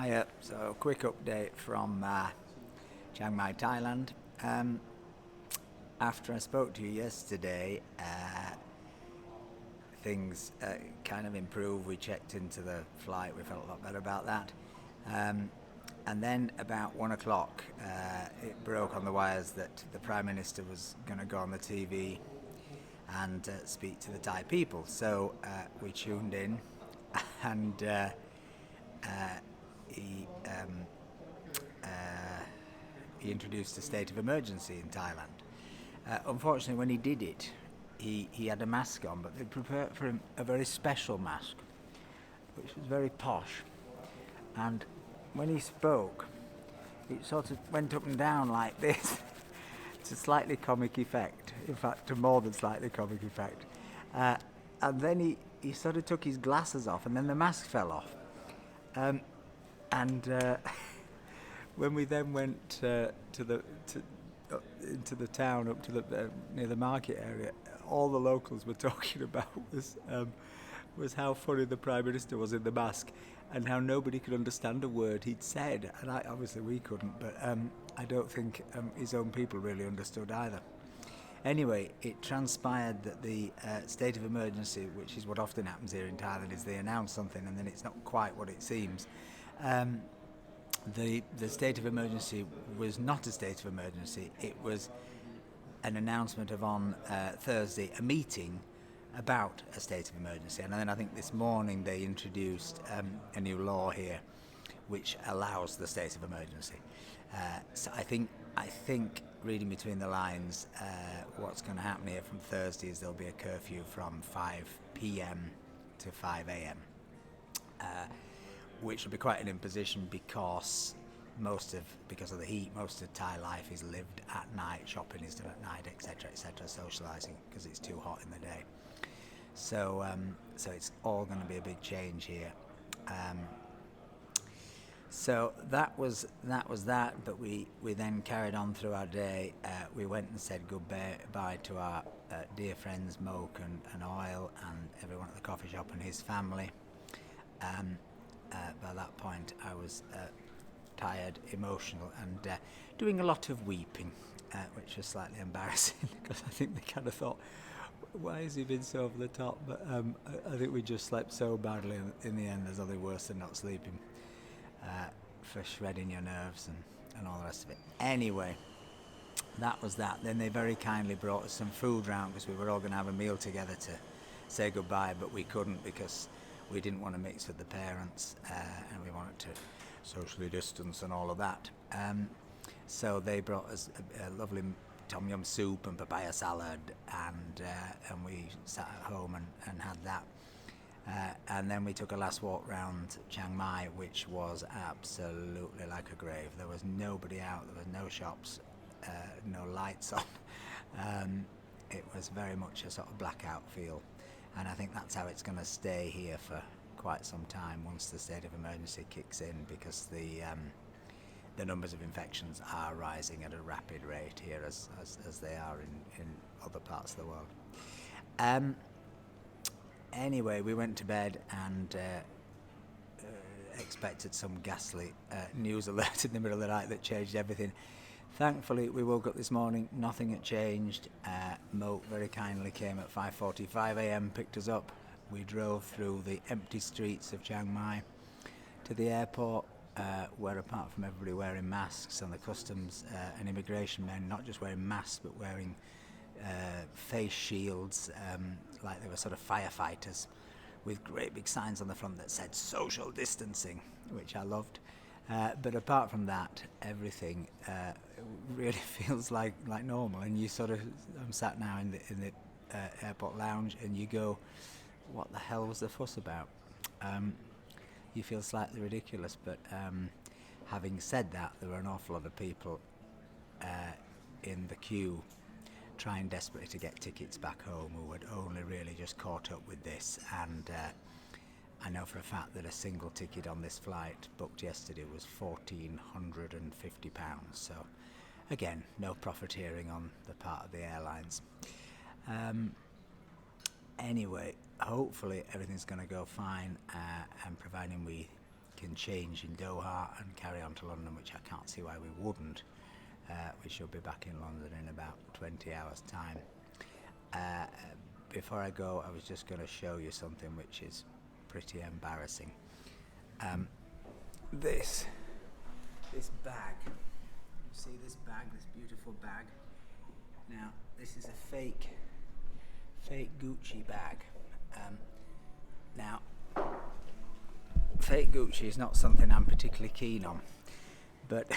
Hiya. So, quick update from Chiang Mai, Thailand. Um, After I spoke to you yesterday, things kind of improved. We checked into the flight. We felt a lot better about that. Um, and then about 1 o'clock, it broke on the wires that the Prime Minister was going to go on the TV and speak to the Thai people. So we tuned in, and he he introduced a state of emergency in Thailand. Unfortunately, when he did it, he had a mask on, but they prepared for him a very special mask, which was very posh. And when he spoke, it sort of went up and down like this. It's a slightly comic effect, in fact, a more than slightly comic effect. Uh, and then he sort of took his glasses off, and then the mask fell off. And when we then went into the town up to the near the market area, all the locals were talking about was how funny the Prime Minister was in the mask, and how nobody could understand a word he'd said. And obviously we couldn't, but I don't think his own people really understood either. Anyway, it transpired that the state of emergency, which is what often happens here in Thailand, is they announce something and then it's not quite what it seems. The state of emergency was not a state of emergency. It was an announcement of on Thursday a meeting about a state of emergency, and then I think this morning they introduced a new law here which allows the state of emergency. So I think reading between the lines, what's going to happen here from Thursday is there'll be a curfew from 5 p.m. to 5 a.m. Which will be quite an imposition because of the heat, most of Thai life is lived at night, shopping is done at night, etc., socialising because it's too hot in the day. So it's all going to be a big change here. So that was that. But we then carried on through our day. We went and said goodbye to our dear friends Moke and Oil and everyone at the coffee shop and his family. By that point, I was tired, emotional, and doing a lot of weeping, which was slightly embarrassing because I think they kind of thought, why has he been so over the top? But I think we just slept so badly in the end. There's nothing worse than not sleeping for shredding your nerves and all the rest of it. Anyway, that was that. Then they very kindly brought us some food round because we were all going to have a meal together to say goodbye, but we couldn't because we didn't want to mix with the parents and we wanted to socially distance and all of that. So they brought us a lovely tom yum soup and papaya salad, and we sat at home and had that. And then we took a last walk round Chiang Mai, which was absolutely like a grave. There was nobody out, there was no shops, no lights on. It was very much a sort of blackout feel. And I think that's how it's going to stay here for quite some time once the state of emergency kicks in, because the numbers of infections are rising at a rapid rate here as they are in other parts of the world. Anyway, we went to bed and expected some ghastly news alert in the middle of the night that changed everything. Thankfully, we woke up this morning, nothing had changed. Moat very kindly came at 5:45 a.m, picked us up. We drove through the empty streets of Chiang Mai to the airport, where apart from everybody wearing masks and the customs and immigration men not just wearing masks but wearing face shields, like they were sort of firefighters, with great big signs on the front that said social distancing, which I loved. But apart from that, everything really feels like normal. And you sort of, I'm sat now in the airport lounge, and you go, what the hell was the fuss about? You feel slightly ridiculous, but having said that, there were an awful lot of people in the queue trying desperately to get tickets back home who had only really just caught up with this. And I know for a fact that a single ticket on this flight booked yesterday was £1,450. So again, no profiteering on the part of the airlines. Anyway, hopefully everything's going to go fine, and providing we can change in Doha and carry on to London, which I can't see why we wouldn't. We should be back in London in about 20 hours time. Before I go, I was just going to show you something which is pretty embarrassing. This bag, you see this bag, this beautiful bag? Now, this is a fake Gucci bag. Now, fake Gucci is not something I'm particularly keen on, but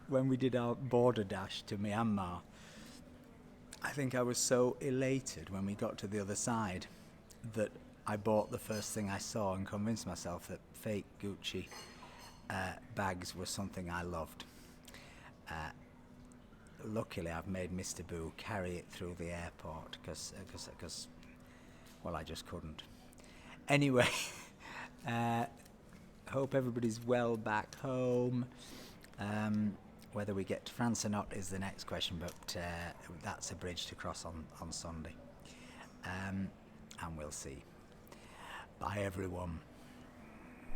when we did our border dash to Myanmar, I think I was so elated when we got to the other side that I bought the first thing I saw and convinced myself that fake Gucci bags were something I loved. Luckily, I've made Mr. Boo carry it through the airport because well, I just couldn't. Anyway, hope everybody's well back home. Whether we get to France or not is the next question, but that's a bridge to cross on Sunday. And we'll see. Bye, everyone.